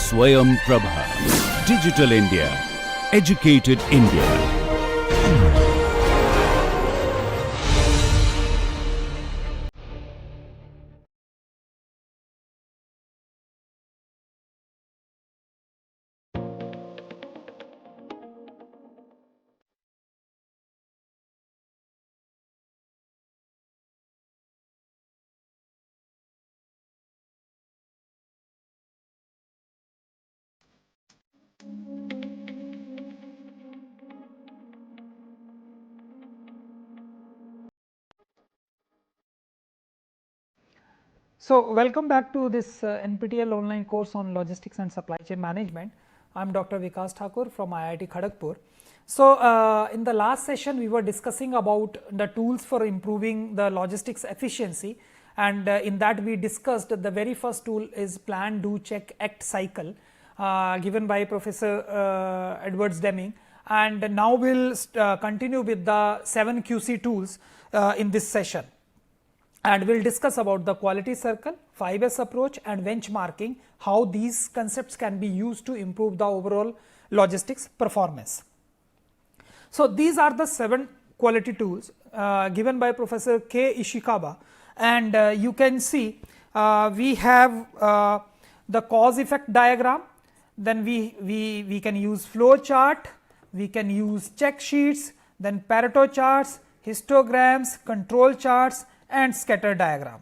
Swayam Prabha. Digital India. Educated India. So, welcome back to this NPTEL online course on logistics and supply chain management. I am Dr. Vikas Thakur from IIT Kharagpur. So, in the last session we were discussing about the tools for improving the logistics efficiency, and in that we discussed the very first tool is plan, do, check, act cycle given by Professor Edwards Deming, and now we will continue with the 7 QC tools in this session. And we will discuss about the quality circle, 5S approach and benchmarking, how these concepts can be used to improve the overall logistics performance. So, these are the 7 quality tools given by Professor K. Ishikawa, and you can see we have the cause effect diagram, then we can use flow chart, we can use check sheets, then Pareto charts, histograms, control charts and scatter diagram.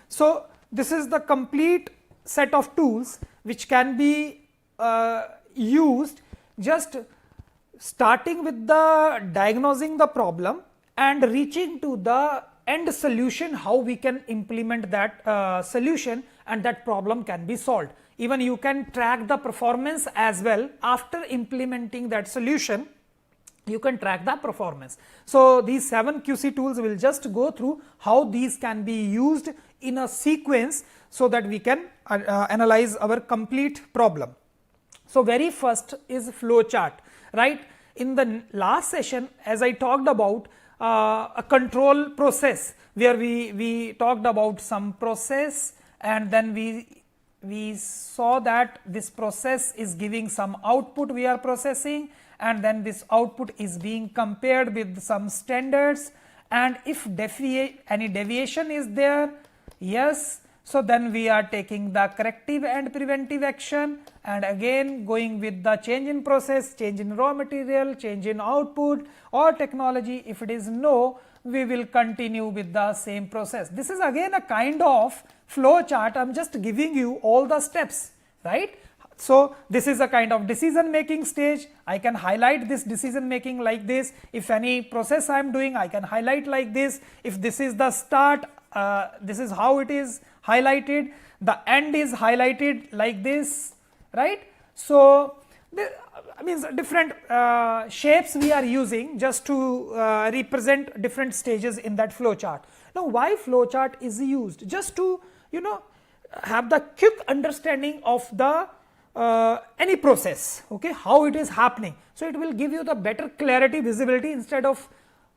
So, this is the complete set of tools which can be used just starting with the diagnosing the problem and reaching to the end solution, how we can implement that solution and that problem can be solved. Even you can track the performance as well after implementing that solution. You can track the performance. So, these 7 QC tools will just go through how these can be used in a sequence, so that we can analyze our complete problem. So, very first is flow chart, right. In the last session, as I talked about a control process, where we talked about some process, and then we saw that this process is giving some output we are processing, and then this output is being compared with some standards, and if any deviation is there, yes, so then we are taking the corrective and preventive action, and again going with the change in process, change in raw material, change in output or technology. If it is no, we will continue with the same process. This is again a kind of flow chart. I am just giving you all the steps, right. So, this is a kind of decision making stage. I can highlight this decision making like this. If any process I am doing, I can highlight like this. If this is the start, this is how it is highlighted. The end is highlighted like this, right. So, means different shapes we are using just to represent different stages in that flow chart. Now, why flow chart is used? Just to have the quick understanding of the any process, okay, how it is happening. So, it will give you the better clarity, visibility, instead of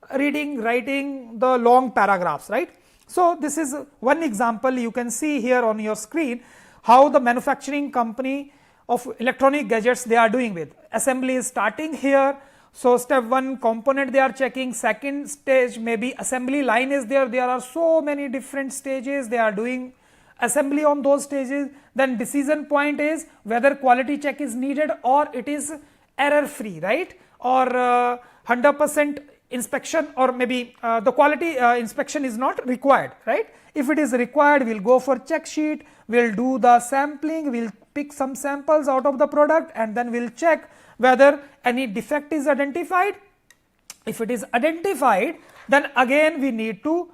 writing the long paragraphs, right. So, this is one example you can see here on your screen, how the manufacturing company of electronic gadgets they are doing with. Assembly is starting here. So, step 1 component they are checking, second stage maybe assembly line is there are so many different stages they are doing assembly on those stages. Then decision point is whether quality check is needed or it is error free, right, or 100% inspection, or maybe the quality inspection is not required, right. If it is required, we will go for check sheet, we will do the sampling, we will pick some samples out of the product, and then we will check whether any defect is identified. If it is identified, then again we need to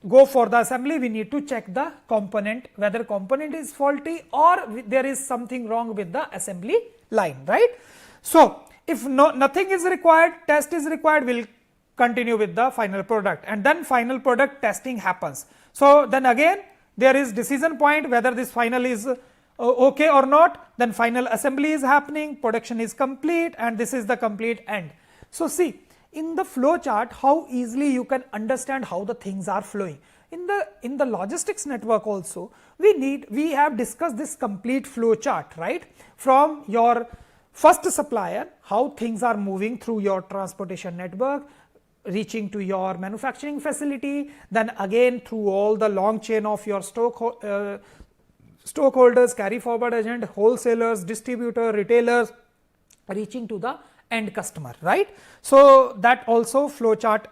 go for the assembly, we need to check the component, whether component is faulty or there is something wrong with the assembly line, right. So, if nothing is required, test is required, we will continue with the final product, and then final product testing happens. So, then again there is decision point whether this final is okay or not, then final assembly is happening, production is complete, and this is the complete end. So, see in the flow chart how easily you can understand how the things are flowing. in the logistics network also, we have discussed this complete flow chart, right? From your first supplier, how things are moving through your transportation network, reaching to your manufacturing facility, then again through all the long chain of your stockholders, carry forward agent, wholesalers, distributor, retailers, reaching to the end customer, right? So that also flow chart,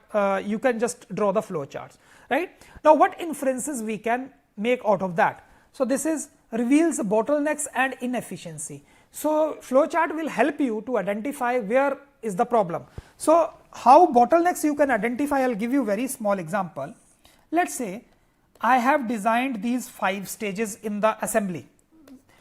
you can just draw the flow charts, right? Now what inferences we can make out of that? So this is reveals bottlenecks and inefficiency. So flow chart will help you to identify where is the problem. So how bottlenecks you can identify, I'll give you very small example. Let's say I have designed these 5 stages in the assembly.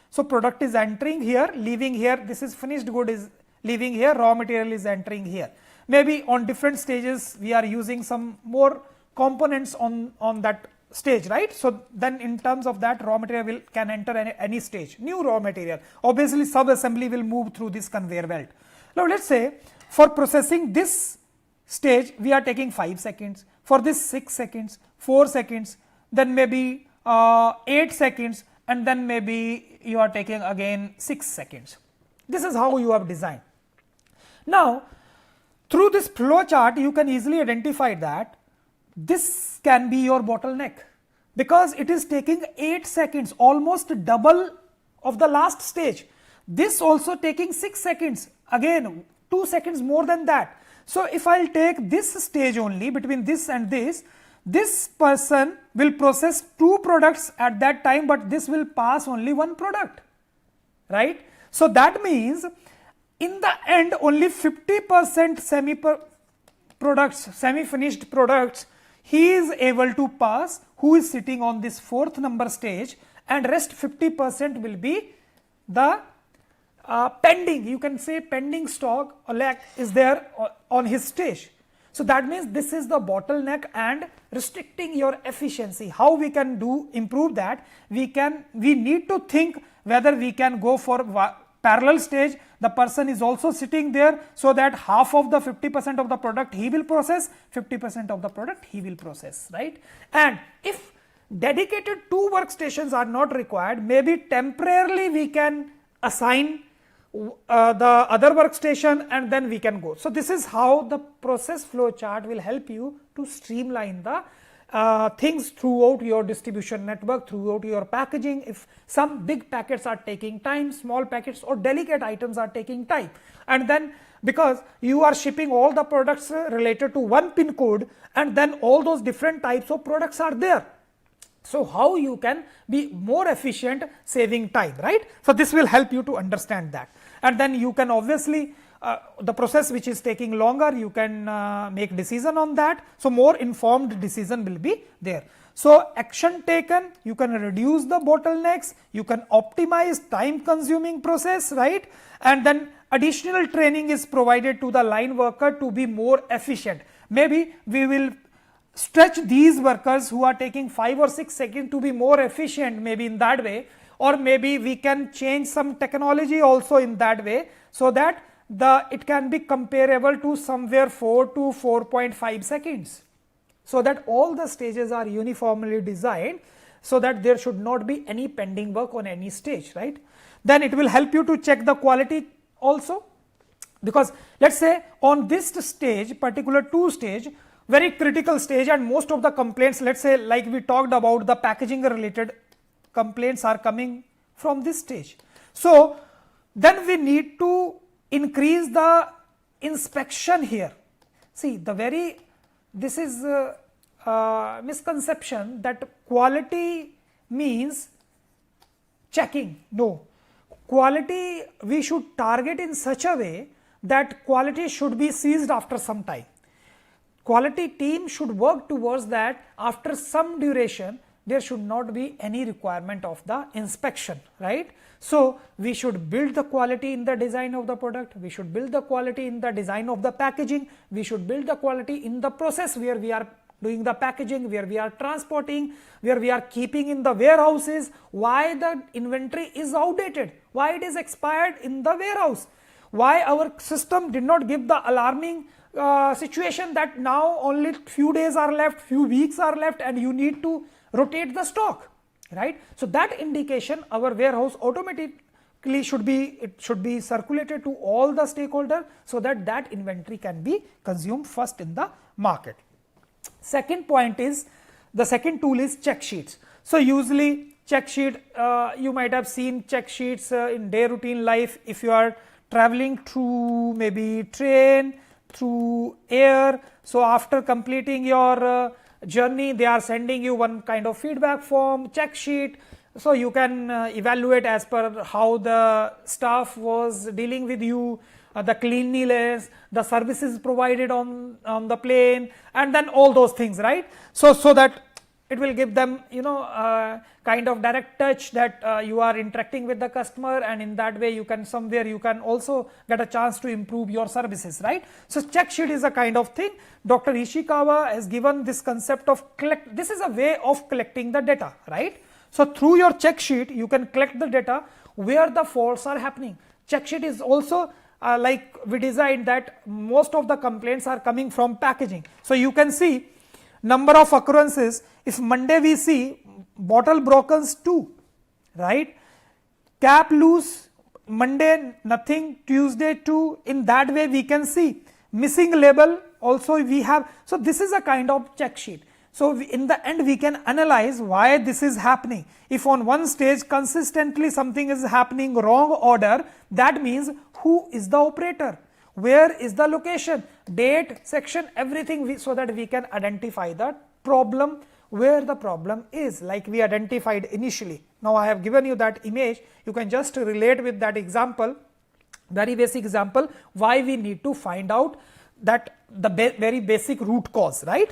So product is entering here, leaving here, this is finished good is leaving here, raw material is entering here. Maybe on different stages we are using some more components on that stage, right? So then in terms of that, raw material can enter any stage, new raw material. Obviously sub assembly will move through this conveyor belt. Now let's say for processing this stage we are taking 5 seconds, for this 6 seconds, 4 seconds, then maybe 8 seconds, and then maybe you are taking again 6 seconds. This is how you have designed. Now through this flow chart you can easily identify that this can be your bottleneck, because it is taking 8 seconds, almost double of the last stage. This also taking 6 seconds, again 2 seconds more than that. So if I'll take this stage only between this and this person will process 2 products at that time, but this will pass only 1 product, right? So that means in the end only 50% semi-finished products he is able to pass, who is sitting on this 4th number stage, and rest 50% will be the pending, you can say pending stock or lack is there on his stage. So that means this is the bottleneck and restricting your efficiency. How we can improve that? We need to think whether we can go for parallel stage. The person is also sitting there, so that half of the 50% of the product he will process, 50% of the product he will process, right? And if dedicated 2 workstations are not required, maybe temporarily we can assign the other workstation and then we can go. So this is how the process flow chart will help you to streamline the things throughout your distribution network, throughout your packaging. If some big packets are taking time, small packets or delicate items are taking time, and then because you are shipping all the products related to one pin code, and then all those different types of products are there. So how you can be more efficient, saving time, right? So this will help you to understand that, and then you can obviously the process which is taking longer, you can make decision on that. So more informed decision will be there. So action taken, you can reduce the bottlenecks, you can optimize time consuming process, right? And then additional training is provided to the line worker to be more efficient. Maybe we will stretch these workers who are taking 5 or 6 seconds to be more efficient, maybe in that way, or maybe we can change some technology also in that way, so that it can be comparable to somewhere 4 to 4.5 seconds, so that all the stages are uniformly designed, so that there should not be any pending work on any stage, right? Then it will help you to check the quality also, because let's say on this stage, particular 2 stage, very critical stage, and most of the complaints, let's say like we talked about, the packaging related complaints are coming from this stage. So then we need to increase the inspection here. See, this is a misconception that quality means checking. No, quality we should target in such a way that quality should be seized after some time. Quality team should work towards that. After some duration, there should not be any requirement of the inspection, right? So we should build the quality in the design of the product, we should build the quality in the design of the packaging, we should build the quality in the process where we are doing the packaging, where we are transporting, where we are keeping in the warehouses, why the inventory is outdated, why it is expired in the warehouse, why our system did not give the alarming situation that now only few days are left, few weeks are left, and you need to rotate the stock, right? So that indication our warehouse automatically should be circulated to all the stakeholders, so that that inventory can be consumed first in the market. Second point is, the second tool is check sheets. So usually check sheet, you might have seen check sheets in day routine life. If you are traveling through maybe train, through air, so after completing your journey, they are sending you one kind of feedback form, check sheet, so you can evaluate as per how the staff was dealing with you, the cleanliness, the services provided on the plane, and then all those things, right? So that it will give them, kind of direct touch that you are interacting with the customer, and in that way you can also get a chance to improve your services, right? So check sheet is a kind of thing. Dr. Ishikawa has given this concept of this is a way of collecting the data, right? So through your check sheet you can collect the data where the faults are happening. Check sheet is also like we designed that most of the complaints are coming from packaging. So you can see number of occurrences. If Monday we see bottle broken 2, right? Cap loose, Monday nothing, Tuesday 2. In that way we can see missing label also we have. So this is a kind of check sheet. So in the end we can analyze why this is happening. If on one stage consistently something is happening wrong order, that means who is the operator, where is the location, date, section, everything, so that we can identify the problem, where the problem is, like we identified initially. Now I have given you that image, you can just relate with that example, very basic example, why we need to find out that the very basic root cause, right?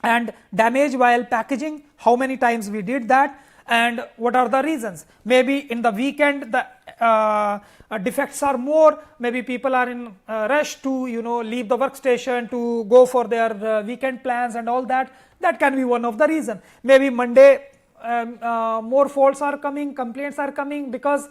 And damage while packaging, how many times we did that, and what are the reasons. Maybe in the weekend the defects are more, maybe people are in rush to leave the workstation to go for their weekend plans and all that. That can be one of the reason. Maybe Monday more faults are coming, complaints are coming because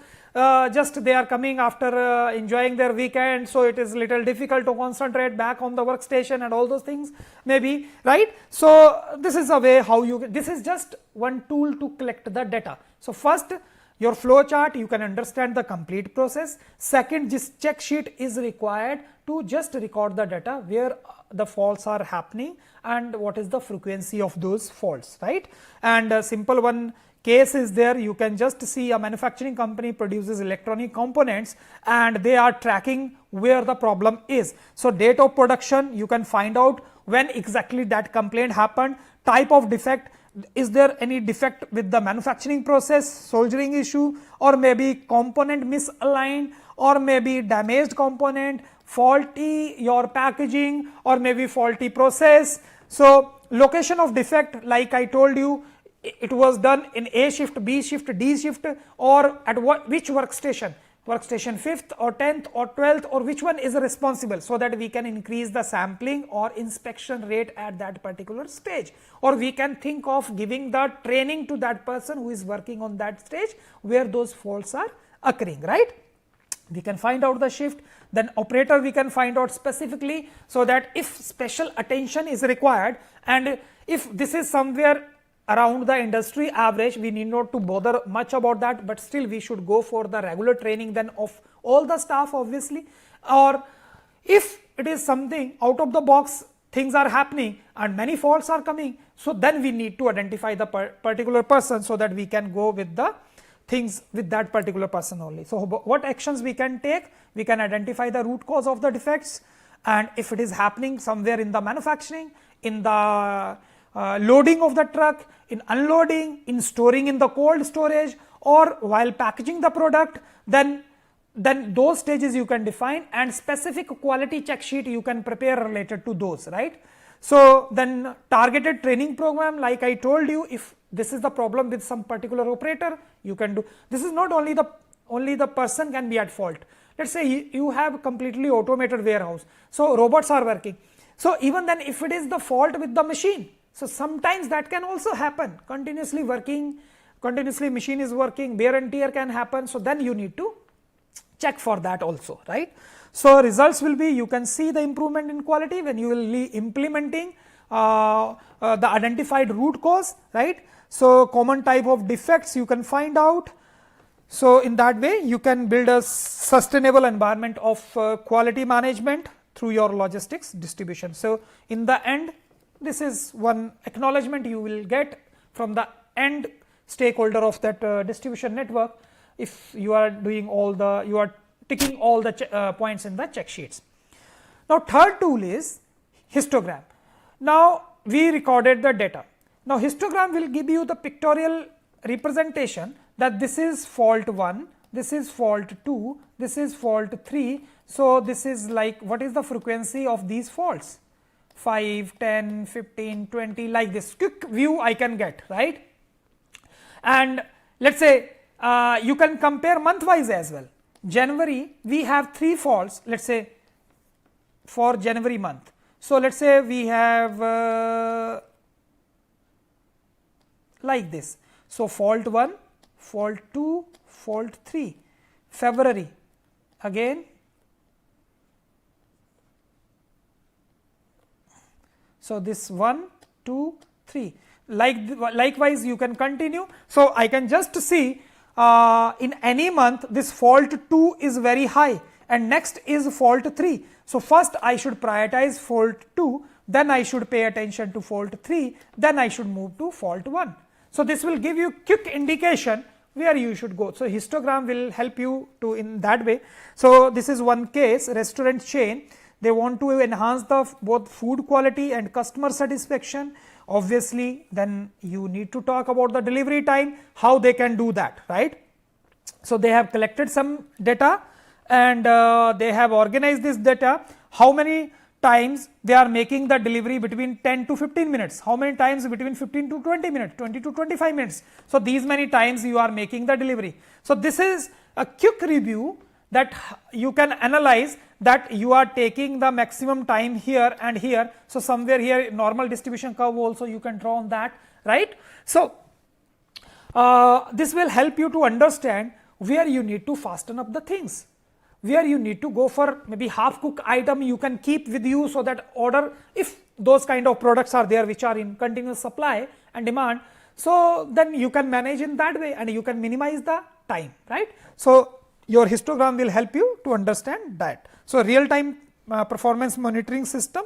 just they are coming after enjoying their weekend, so it is little difficult to concentrate back on the workstation and all those things, maybe, right? So this is a way how this is just one tool to collect the data. So first, your flow chart, you can understand the complete process. Second, this check sheet is required to just record the data where the faults are happening and what is the frequency of those faults, right? And a simple one case is there. You can just see a manufacturing company produces electronic components and they are tracking where the problem is. So date of production, you can find out when exactly that complaint happened, type of defect, is there any defect with the manufacturing process, soldering issue, or maybe component misaligned, or maybe damaged component, faulty your packaging, or maybe faulty process. So location of defect, like I told you, it was done in A shift, B shift, D shift, or at which workstation, workstation 5th or 10th or 12th, or which one is responsible, so that we can increase the sampling or inspection rate at that particular stage, or we can think of giving the training to that person who is working on that stage where those faults are occurring, right? We can find out the shift, then operator we can find out specifically, so that if special attention is required, and if this is somewhere around the industry average, we need not to bother much about that, but still we should go for the regular training then of all the staff obviously. Or if it is something out of the box, things are happening and many faults are coming, so then we need to identify the particular person, so that we can go with the things with that particular person only. So what actions we can take? We can identify the root cause of the defects, and if it is happening somewhere in the manufacturing, in the loading of the truck, in unloading, in storing in the cold storage, or while packaging the product, then those stages you can define, and specific quality check sheet you can prepare related to those, right? So then targeted training program, like I told you, if this is the problem with some particular operator, you can do. This is not only the person can be at fault. Let's say you have completely automated warehouse, so robots are working. So even then, if it is the fault with the machine, so sometimes that can also happen. Continuously machine is working, wear and tear can happen. So then you need to check for that also, right. So results will be, you can see the improvement in quality when you will be implementing the identified root cause, right. So common type of defects you can find out. So in that way you can build a sustainable environment of quality management through your logistics distribution. So in the end, this is one acknowledgement you will get from the end stakeholder of that distribution network if you are doing all the, you are ticking all the points in the check sheets. Now third tool is histogram. Now we recorded the data. Now histogram will give you the pictorial representation that this is fault 1, this is fault 2, this is fault 3. So this is like, what is the frequency of these faults? 5, 10, 15, 20, like this quick view I can get, right. And let us say you can compare month wise as well. January we have 3 faults, let us say for January month. So let us say we have like this. So fault 1, fault 2, fault 3. February again, so this 1, 2, 3, likewise you can continue. So I can just see in any month this fault 2 is very high and next is fault 3. So first I should prioritize fault 2, then I should pay attention to fault 3, then I should move to fault 1. So this will give you quick indication where you should go. So histogram will help you to in that way. So this is one case, restaurant chain, they want to enhance the both food quality and customer satisfaction. Obviously then you need to talk about the delivery time, how they can do that, right. So they have collected some data and they have organized this data, how many times they are making the delivery between 10 to 15 minutes, how many times between 15 to 20 minutes, 20 to 25 minutes. So these many times you are making the delivery. So this is a quick review that you can analyze that you are taking the maximum time here and here. So somewhere here normal distribution curve also you can draw on that, right. So this will help you to understand where you need to fasten up the things, where you need to go for maybe half cooked item you can keep with you, so that order, if those kind of products are there which are in continuous supply and demand, so then you can manage in that way and you can minimize the time, right. So your histogram will help you to understand that. So real time performance monitoring system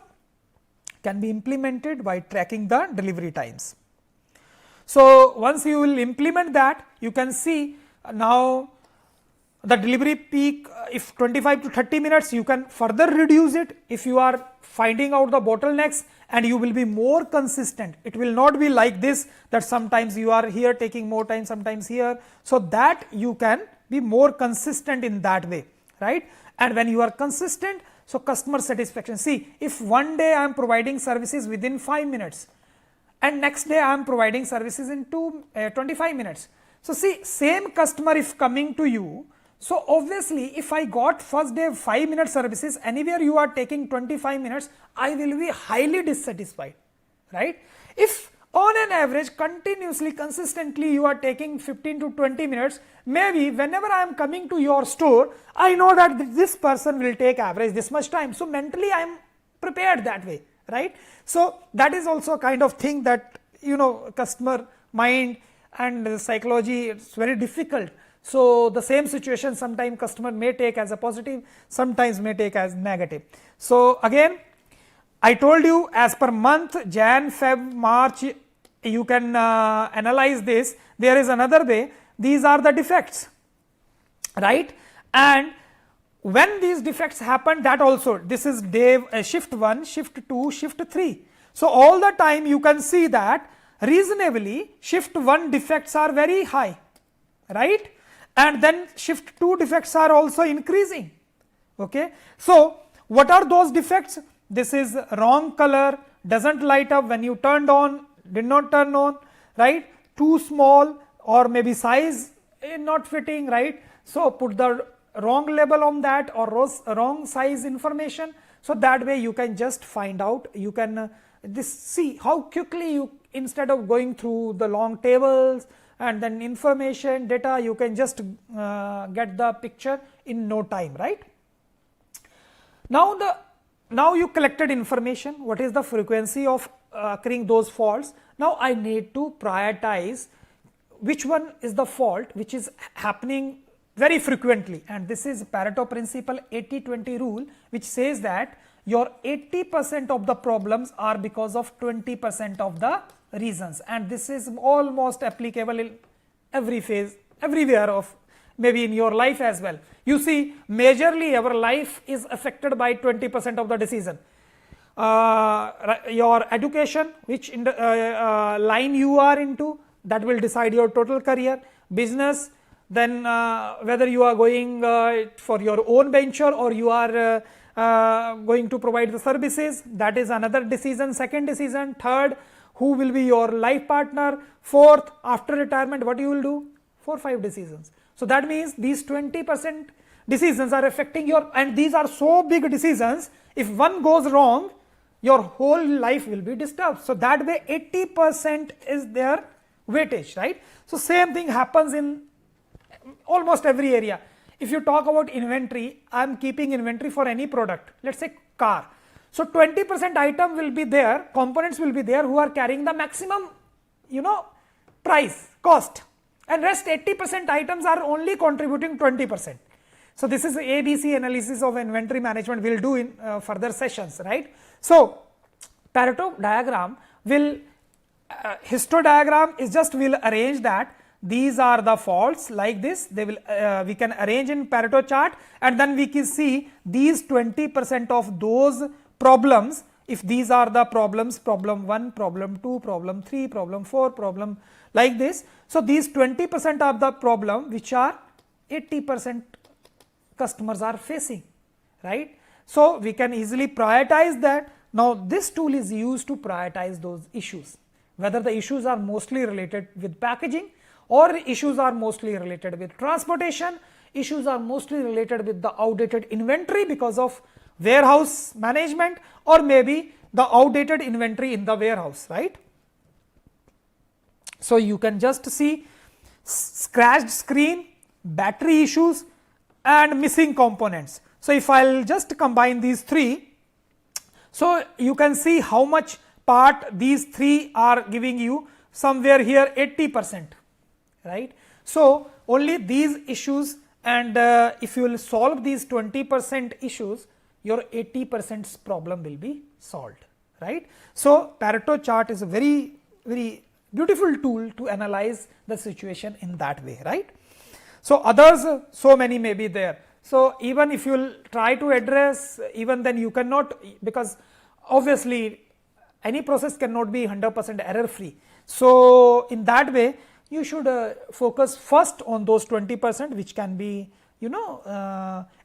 can be implemented by tracking the delivery times. So once you will implement that, you can see now the delivery peak, if 25 to 30 minutes, you can further reduce it if you are finding out the bottlenecks, and you will be more consistent. It will not be like this that sometimes you are here taking more time, sometimes here. So that you can be more consistent in that way, right. And when you are consistent, so customer satisfaction, see, if one day I am providing services within 5 minutes and next day I am providing services in 25 minutes. So see, same customer if coming to you, so obviously if I got first day 5-minute services, anywhere you are taking 25 minutes, I will be highly dissatisfied, right. If on an average continuously consistently you are taking 15 to 20 minutes, maybe whenever I am coming to your store, I know that this person will take average this much time. So mentally I am prepared that way, right. So that is also a kind of thing that, you know, customer mind and psychology, it's very difficult. So the same situation sometimes customer may take as a positive, sometimes may take as negative. So again, I told you as per month, Jan, Feb, March, you can analyze this. There is another way, these are the defects, right. And when these defects happen, that also, this is day shift 1, shift 2, shift 3. So all the time you can see that reasonably shift 1 defects are very high, right. And then shift 2 defects are also increasing, okay. So what are those defects? This is wrong color, doesn't light up when you turned on, did not turn on, right, too small, or maybe size not fitting, right. So put the wrong label on that or wrong size information. So that way you can just find out, you can this see how quickly you, instead of going through the long tables and then information, data, you can just get the picture in no time, right. Now you collected information, what is the frequency of occurring those faults. Now I need to prioritize which one is the fault which is happening very frequently, and this is Pareto principle 80-20 rule, which says that your 80% of the problems are because of 20% of the reasons, and this is almost applicable in every phase, everywhere of maybe in your life as well. You see, majorly our life is affected by 20% of the decision. Your education, which line you are into, that will decide your total career. Business, then whether you are going for your own venture or you are going to provide the services, that is another decision, second decision. Third, who will be your life partner. Fourth, after retirement, what you will do. 4-5 decisions. So that means these 20% decisions are affecting your, and these are so big decisions, if one goes wrong, your whole life will be disturbed. So that way 80% is their weightage, right. So same thing happens in almost every area. If you talk about inventory, I am keeping inventory for any product, let us say car. So 20% item will be there, components will be there who are carrying the maximum, price, cost, and rest 80% items are only contributing 20%. So this is ABC analysis of inventory management we will do in further sessions, right. So Pareto diagram will, histodiagram is just will arrange that these are the faults like this, they will we can arrange in Pareto chart, and then we can see these 20% of those problems, if these are the problems, problem 1, problem 2, problem 3, problem 4, problem like this. So these 20% of the problem which are 80% customers are facing, right. So we can easily prioritize that. Now this tool is used to prioritize those issues, whether the issues are mostly related with packaging, or issues are mostly related with transportation, issues are mostly related with the outdated inventory because of warehouse management, or maybe the outdated inventory in the warehouse, right. So you can just see scratched screen, battery issues and missing components. So if I will just combine these three, so you can see how much part these three are giving you, somewhere here 80%, right. So only these issues, and if you will solve these 20% issues, your 80% problem will be solved, right. So Pareto chart is a very beautiful tool to analyze the situation in that way, right. So others, so many may be there. So even if you will try to address, even then you cannot, because obviously any process cannot be 100% error free. So in that way you should focus first on those 20% which can be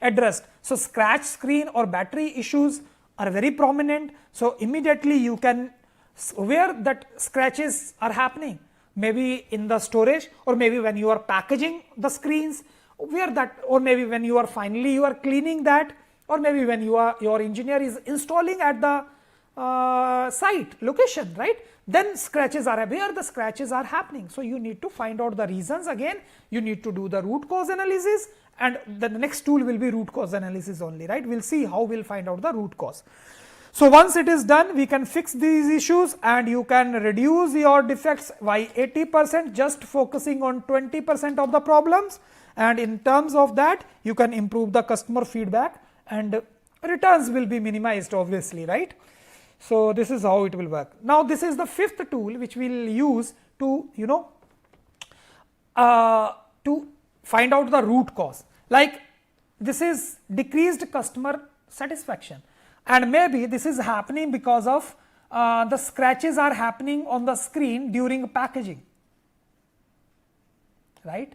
addressed. So scratch screen or battery issues are very prominent. So immediately you can, where that scratches are happening, maybe in the storage, or maybe when you are packaging the screens, where that, or maybe when you are finally you are cleaning that, or maybe when your engineer is installing at the site location, right, then scratches are, where the scratches are happening. So you need to find out the reasons. Again you need to do the root cause analysis, and the next tool will be root cause analysis only, right. We will see how we will find out the root cause. So once it is done, we can fix these issues, and you can reduce your defects by 80%, just focusing on 20% of the problems, and in terms of that you can improve the customer feedback, and returns will be minimized obviously, right. So this is how it will work. Now this is the fifth tool which we will use to to find out the root cause. Like this is decreased customer satisfaction, and maybe this is happening because of the scratches are happening on the screen during packaging, right.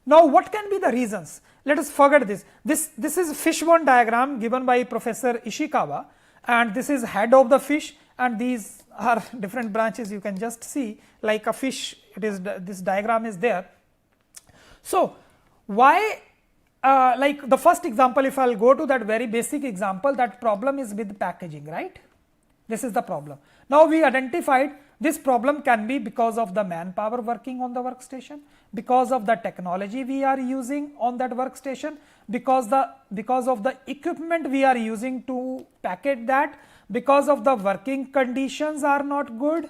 Now what can be the reasons? Let us forget this. This is fishbone diagram given by Professor Ishikawa, and this is head of the fish, and these are different branches. You can just see like a fish, it is, this diagram is there. So why, like the first example, if I will go to that very basic example, that problem is with packaging, right. This is the problem. Now we identified This problem can be because of the manpower working on the workstation, because of the technology we are using on that workstation, because of the equipment we are using to package that, because of the working conditions are not good,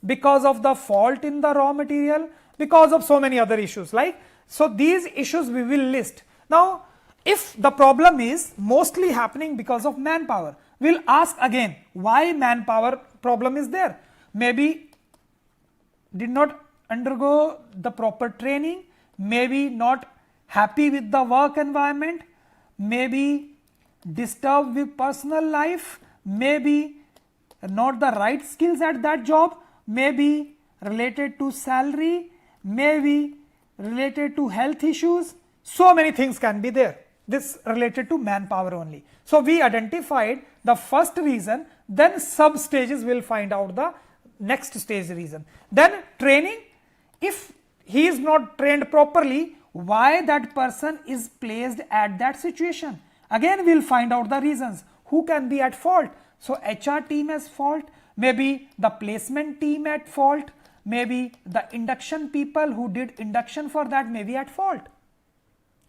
because of the fault in the raw material, because of so many other issues, like, so these issues we will list. Now, if the problem is mostly happening because of manpower, we will ask again why manpower problem is there. Maybe did not undergo the proper training, maybe not happy with the work environment, maybe disturbed with personal life, maybe not the right skills at that job, maybe related to salary, maybe related to health issues. So many things can be there. This related to manpower only. So, we identified the first reason, then sub stages will find out the next stage reason. Then training, if he is not trained properly, why that person is placed at that situation. Again we will find out the reasons, who can be at fault. So, HR team has fault, maybe the placement team at fault, maybe the induction people who did induction for that may be at fault,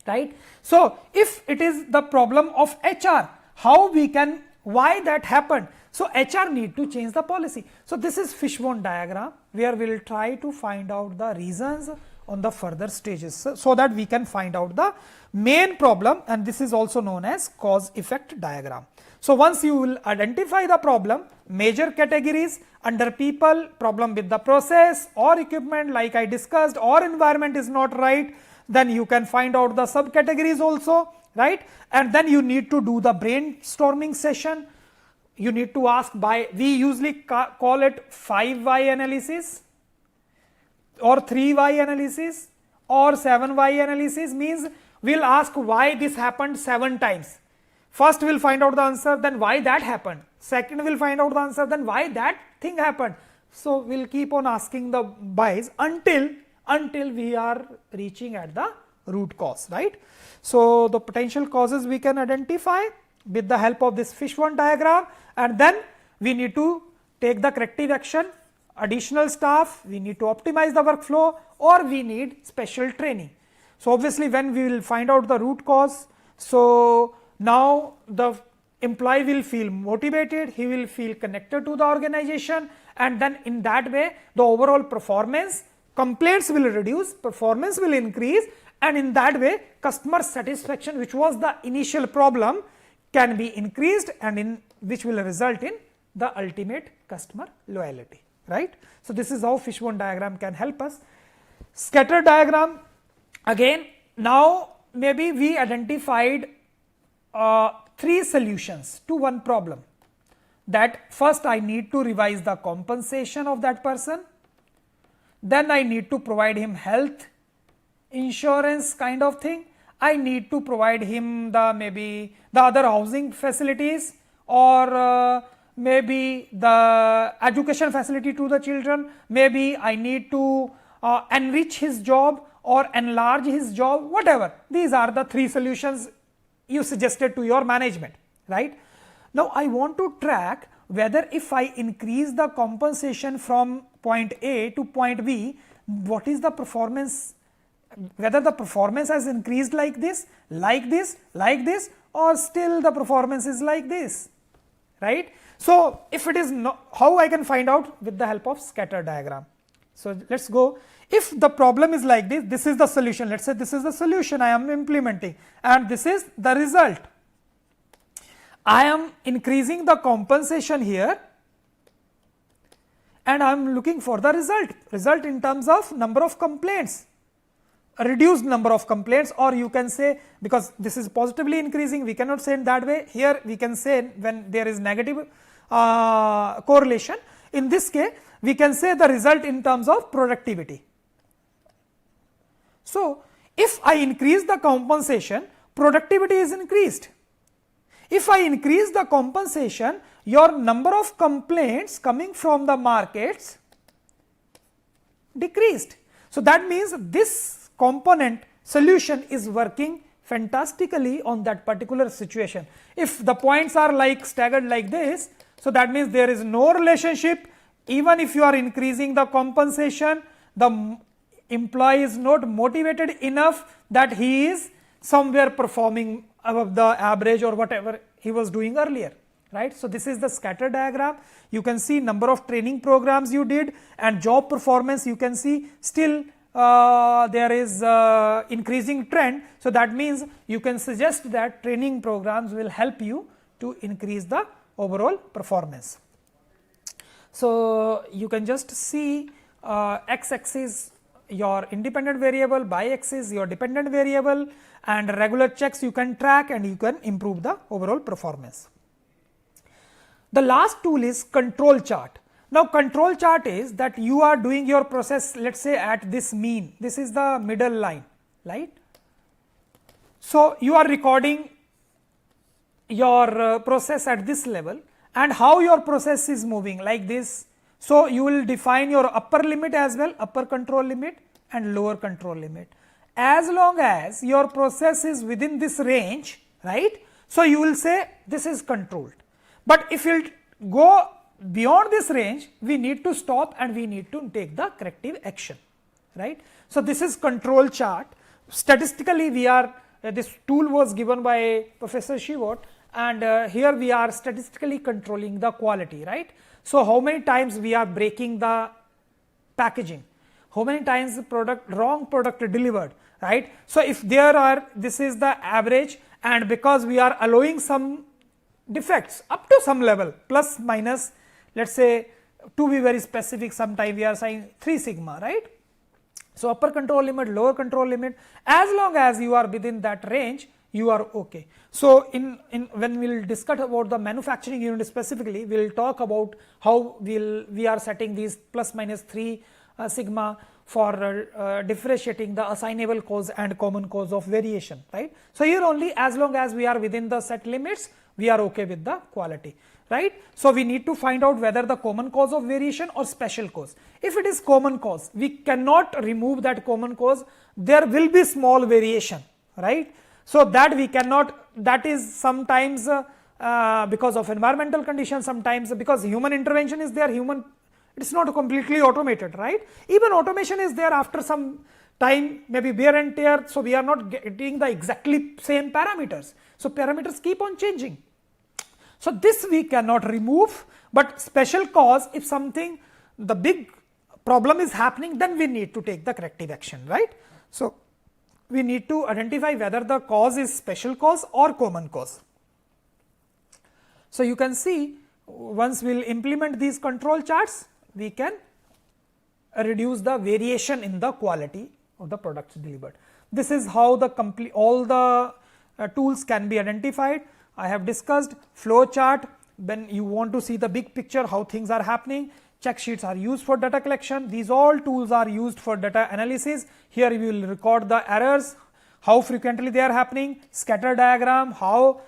right. So, if it is the problem of HR, how we can, why that happened. So, HR need to change the policy. So, this is fishbone diagram where we will try to find out the reasons on the further stages, so that we can find out the main problem, and this is also known as cause effect diagram. So, once you will identify the problem, major categories under people, problem with the process or equipment like I discussed, or environment is not right, then you can find out the subcategories also, right, and then you need to do the brainstorming session. You need to ask by, we usually call it 5 why analysis or 3 why analysis or 7 why analysis, means we will ask why this happened 7 times. First we will find out the answer, then why that happened. Second we will find out the answer, then why that thing happened. So, we will keep on asking the whys until we are reaching at the root cause, right. So, the potential causes we can identify with the help of this fishbone diagram, and then we need to take the corrective action, additional staff, we need to optimize the workflow, or we need special training. So, obviously when we will find out the root cause, so now the employee will feel motivated, he will feel connected to the organization, and then in that way the overall performance, complaints will reduce, performance will increase, and in that way customer satisfaction, which was the initial problem, can be increased, and in which will result in the ultimate customer loyalty, right. So, this is how fishbone diagram can help us. Scatter diagram, again, now maybe we identified 3 solutions to one problem, that first I need to revise the compensation of that person, then I need to provide him health insurance kind of thing, I need to provide him the maybe the other housing facilities, or maybe the education facility to the children, maybe I need to enrich his job or enlarge his job, whatever. These are the 3 solutions you suggested to your management, right. Now, I want to track whether if I increase the compensation from point A to point B, what is the performance, whether the performance has increased like this, or still the performance is like this, right. So, if it is not, how I can find out? With the help of scatter diagram. So, let us go. If the problem is like this, this is the solution, let us say this is the solution I am implementing, and this is the result. I am increasing the compensation here, and I am looking for the result in terms of number of complaints, a reduced number of complaints, or you can say, because this is positively increasing, we cannot say in that way. Here we can say when there is negative correlation, in this case we can say the result in terms of productivity. So, if I increase the compensation, productivity is increased. If I increase the compensation, your number of complaints coming from the markets decreased. So, that means this component solution is working fantastically on that particular situation. If the points are like staggered like this, So that means there is no relationship. Even if you are increasing the compensation, the employee is not motivated enough that he is somewhere performing above the average or whatever he was doing earlier, right. So this is the scatter diagram. You can see number of training programs you did and job performance, you can see still there is increasing trend. So that means you can suggest that training programs will help you to increase the overall performance. So you can just see x axis your independent variable, y axis your dependent variable, and regular checks you can track and you can improve the overall performance. The last tool is control chart. Now control chart is that you are doing your process, let us say at this mean, this is the middle line, right. So you are recording your process at this level and how your process is moving like this. So you will define your upper limit as well, upper control limit and lower control limit. As long as your process is within this range, right. So you will say this is controlled, but if you go beyond this range, we need to stop and we need to take the corrective action, right. So this is control chart. Statistically we are this tool was given by Professor Shivot, and here we are statistically controlling the quality, right. So how many times we are breaking the packaging, how many times the wrong product delivered, right. So if there are, this is the average, and because we are allowing some defects up to some level plus minus, let us say to be very specific, sometime we are saying 3 sigma, right. So upper control limit, lower control limit, as long as you are within that range, you are okay. So in when we will discuss about the manufacturing unit specifically, we will talk about how we are setting these plus minus 3 sigma for differentiating the assignable cause and common cause of variation, right. So here only as long as we are within the set limits, we are okay with the quality, right. So we need to find out whether the common cause of variation or special cause. If it is common cause, we cannot remove that common cause, there will be small variation, right. So that we cannot, that is sometimes because of environmental conditions, sometimes because human intervention is there, it is not completely automated, right. Even automation is there after some time, maybe wear and tear, so we are not getting the exactly same parameters. So parameters keep on changing. So this we cannot remove, but special cause, if something, the big problem is happening, then we need to take the corrective action, right. So we need to identify whether the cause is special cause or common cause. So you can see once we will implement these control charts, we can reduce the variation in the quality of the products delivered. This is how the all the tools can be identified. I have discussed flow chart, when you want to see the big picture, how things are happening. Check sheets are used for data collection. These all tools are used for data analysis. Here we will record the errors, how frequently they are happening, scatter diagram, how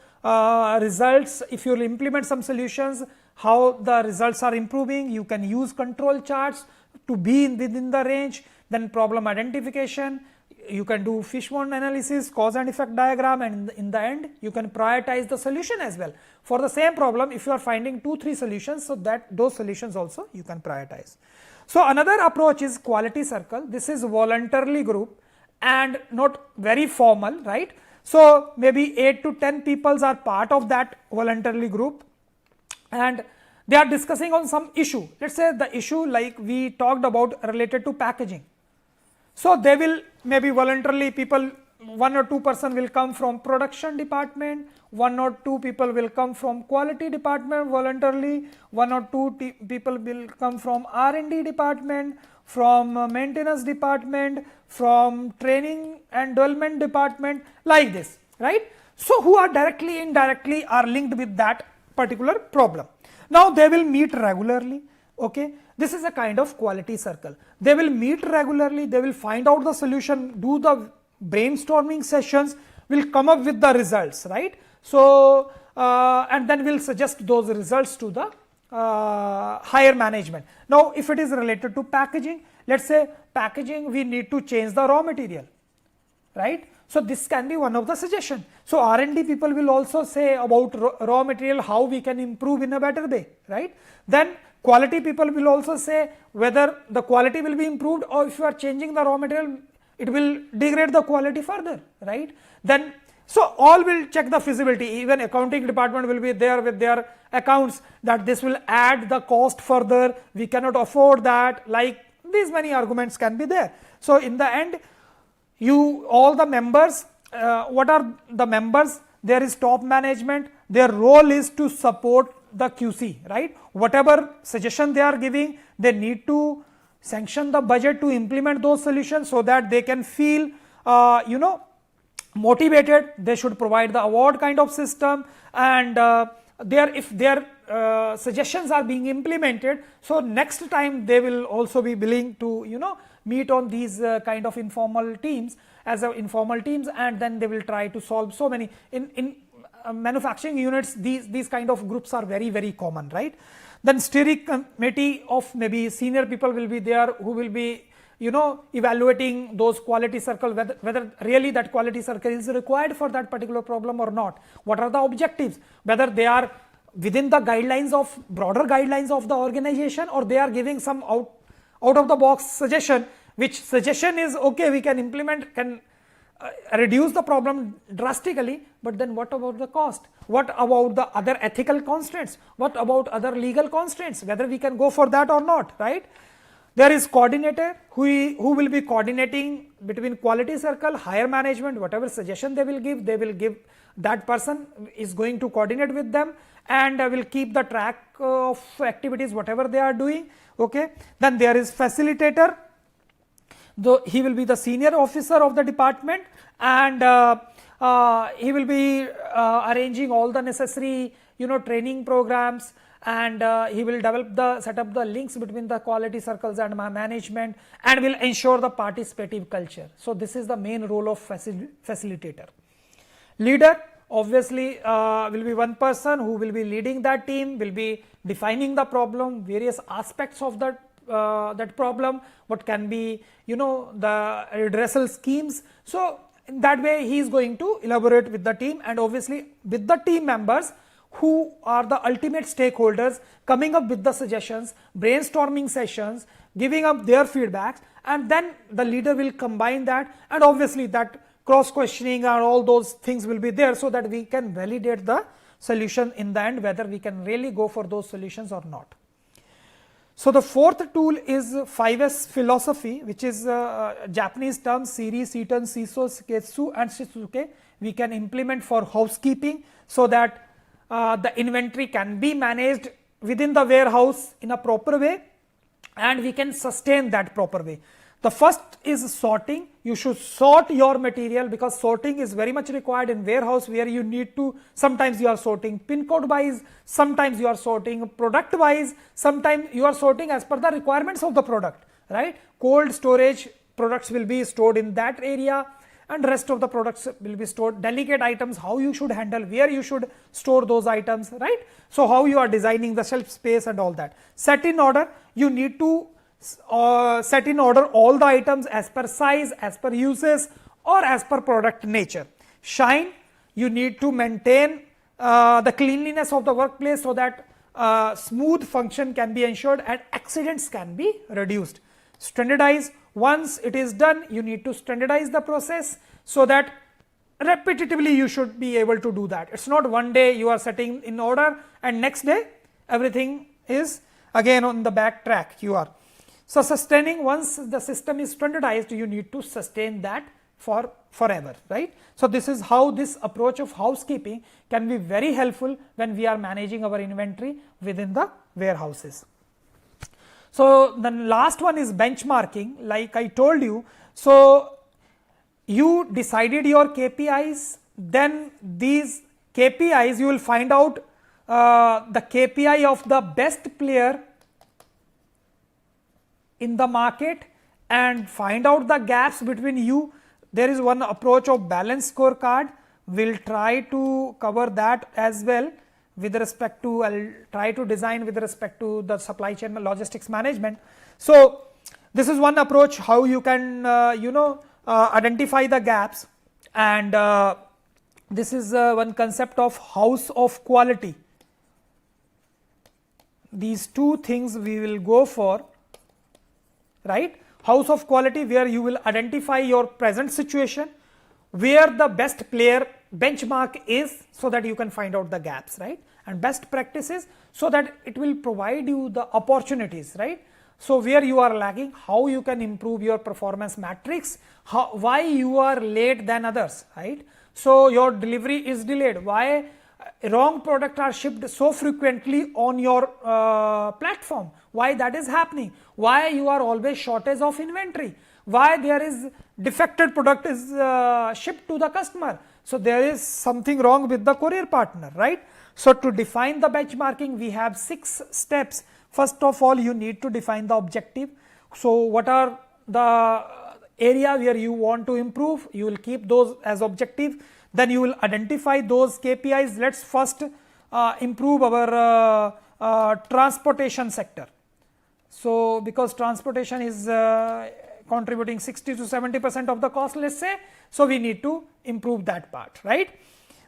results, if you will implement some solutions, how the results are improving. You can use control charts to be within the range, then problem identification. You can do fishbone analysis, cause and effect diagram, and in the end you can prioritize the solution as well. For the same problem, if you are finding 2-3 solutions, so that those solutions also you can prioritize. So another approach is quality circle. This is voluntarily group and not very formal, right. So maybe 8 to 10 people are part of that voluntarily group, and they are discussing on some issue. Let us say the issue like we talked about related to packaging. So they will maybe voluntarily people, 1 or 2 person will come from production department, 1 or 2 people will come from quality department voluntarily, 1 or 2 people will come from R&D department, from maintenance department, from training and development department, like this, right. So who are directly, indirectly are linked with that particular problem. Now they will meet regularly, okay. This is a kind of quality circle. They will meet regularly, they will find out the solution, do the brainstorming sessions, will come up with the results, right. So and then we will suggest those results to the higher management. Now if it is related to packaging, let us say packaging, we need to change the raw material, right. So this can be one of the suggestion. So R&D people will also say about raw material, how we can improve in a better way, right? Then quality people will also say whether the quality will be improved, or if you are changing the raw material, it will degrade the quality further, right? Then so all will check the feasibility. Even accounting department will be there with their accounts that this will add the cost further, we cannot afford that, like these many arguments can be there. So in the end, all the members, what are the members? There is top management, their role is to support the QC, right? Whatever suggestion they are giving, they need to sanction the budget to implement those solutions, so that they can feel motivated. They should provide the award kind of system, and if their suggestions are being implemented, so next time they will also be willing to meet on these kind of informal teams and then they will try to solve so many in manufacturing units. These kind of groups are very, very common, right? Then steering committee of maybe senior people will be there, who will be evaluating those quality circle, whether really that quality circle is required for that particular problem or not. What are the objectives, whether they are within the guidelines of broader guidelines of the organization, or they are giving some out of the box suggestion, which suggestion is okay, we can implement, can reduce the problem drastically, but then what about the cost? What about the other ethical constraints? What about other legal constraints, whether we can go for that or not, right? There is coordinator who will be coordinating between quality circle, higher management, whatever suggestion they will give, that person is going to coordinate with them and will keep the track of activities, whatever they are doing, okay. Then there is facilitator, though he will be the senior officer of the department, and he will be arranging all the necessary training programs, and he will set up the links between the quality circles and management, and will ensure the participative culture. So this is the main role of facilitator. Leader obviously will be one person who will be leading that team, will be defining the problem, various aspects of that problem, what can be the redressal schemes. So in that way he is going to elaborate with the team, and obviously with the team members who are the ultimate stakeholders, coming up with the suggestions, brainstorming sessions, giving up their feedbacks, and then the leader will combine that, and obviously that cross questioning and all those things will be there, so that we can validate the solution in the end, whether we can really go for those solutions or not. So the fourth tool is 5S philosophy, which is Japanese term Siri, Seton, Shiso, Seketsu and Shizuke. We can implement for housekeeping, so that the inventory can be managed within the warehouse in a proper way, and we can sustain that proper way. The first is sorting. You should sort your material, because sorting is very much required in warehouse, where you need to, sometimes you are sorting pin code wise, sometimes you are sorting product wise, sometimes you are sorting as per the requirements of the product, right? Cold storage products will be stored in that area, and rest of the products will be stored. Delicate items, how you should handle, where you should store those items, right? So how you are designing the shelf space and all that. Set in order, you need to set in order all the items as per size, as per uses, or as per product nature. Shine, you need to maintain the cleanliness of the workplace, so that smooth function can be ensured and accidents can be reduced. Standardize, once it is done, you need to standardize the process, so that repetitively you should be able to do that. It's not one day you are setting in order and next day everything is again on the back track you are. So sustaining, once the system is standardized, you need to sustain that for forever, right? So this is how this approach of housekeeping can be very helpful when we are managing our inventory within the warehouses. So the last one is benchmarking, like I told you. So you decided your KPIs, then these KPIs you will find out the KPI of the best player in the market and find out the gaps between you. There is one approach of balanced scorecard. We'll try to cover that as well with respect to, I'll try to design with respect to the supply chain logistics management. So this is one approach how you can identify the gaps, and this is one concept of house of quality. These two things we will go for, right? House of quality, where you will identify your present situation, where the best player benchmark is, so that you can find out the gaps, right? And best practices, so that it will provide you the opportunities, right? So where you are lagging, how you can improve your performance matrix, why you are late than others, right? So your delivery is delayed, why wrong product are shipped so frequently on your platform, why that is happening, why you are always shortage of inventory, why there is defected product is shipped to the customer. So there is something wrong with the courier partner, right? So to define the benchmarking, we have 6 steps. First of all, you need to define the objective. So what are the area where you want to improve? You will keep those as objective. Then you will identify those KPIs. Let's first improve our transportation sector. So because transportation is contributing 60 to 70% of the cost, let's say, so we need to improve that part, right?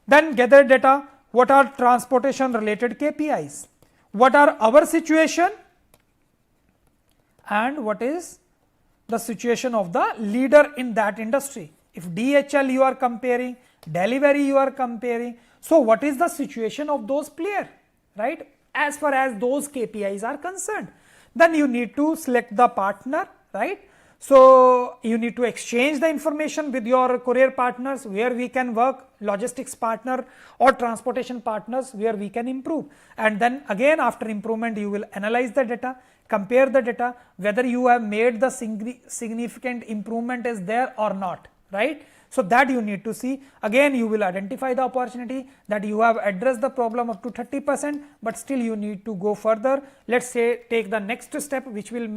Then gather data. What are transportation related KPIs? What are our situation and what is the situation of the leader in that industry? If DHL you are comparing, delivery you are comparing, so what is the situation of those players, right, as far as those KPIs are concerned? Then you need to select the partner, right? So you need to exchange the information with your courier partners, where we can work, logistics partner or transportation partners, where we can improve. And then again, after improvement, you will analyze the data, compare the data, whether you have made the significant improvement is there or not, right? So that you need to see. Again, you will identify the opportunity that you have addressed the problem up to 30%, but still you need to go further. Let's say take the next step, which will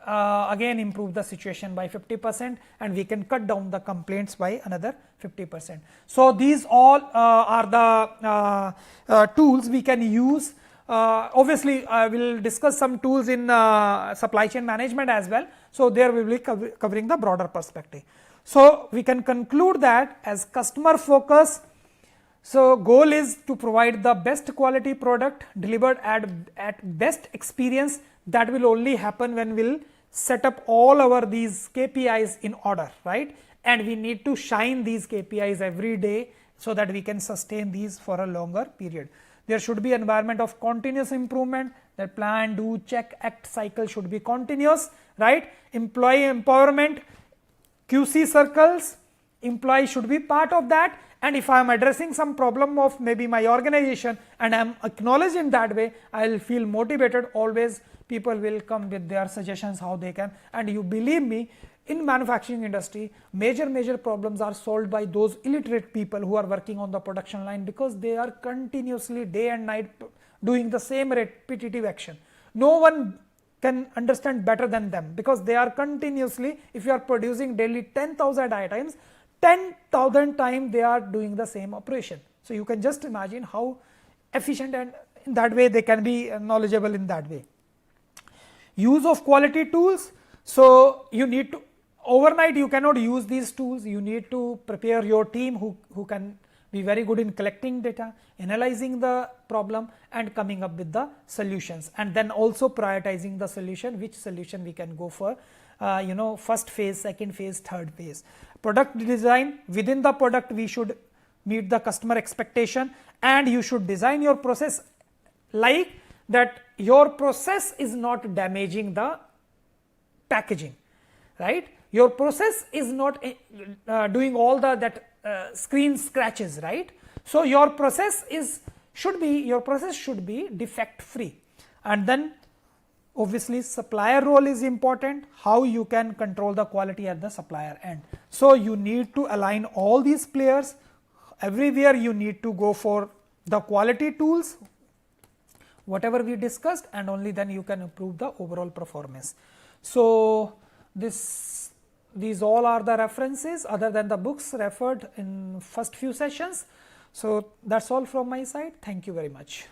again improve the situation by 50%, and we can cut down the complaints by another 50%. So these all are the tools we can use. Obviously, I will discuss some tools in supply chain management as well. So there we will be covering the broader perspective. So we can conclude that as customer focus, so goal is to provide the best quality product delivered at best experience. That will only happen when we'll set up all our these KPIs in order, right? And we need to shine these KPIs every day so that we can sustain these for a longer period. There should be environment of continuous improvement. That plan, do, check, act cycle should be continuous, right? Employee empowerment, QC circles, employee should be part of that. And if I am addressing some problem of maybe my organization and I am acknowledged in that way, I will feel motivated. Always people will come with their suggestions how they can. And you believe me, in manufacturing industry, major problems are solved by those illiterate people who are working on the production line, because they are continuously day and night doing the same repetitive action. No one can understand better than them, because they are continuously, if you are producing daily 10,000 items, 10,000 times they are doing the same operation. So you can just imagine how efficient, and in that way they can be knowledgeable in that way. Use of quality tools. So you need to, overnight you cannot use these tools. You need to prepare your team who can be very good in collecting data, analyzing the problem and coming up with the solutions, and then also prioritizing the solution, which solution we can go for, first phase, second phase, third phase. Product design, within the product we should meet the customer expectation, and you should design your process like that your process is not damaging the packaging, right? Your process is not doing all that screen scratches, right? So your process should be defect free. And then obviously supplier role is important, how you can control the quality at the supplier end. So you need to align all these players. Everywhere you need to go for the quality tools, whatever we discussed, and only then you can improve the overall performance. So these all are the references other than the books referred in first few sessions. So that's all from my side. Thank you very much.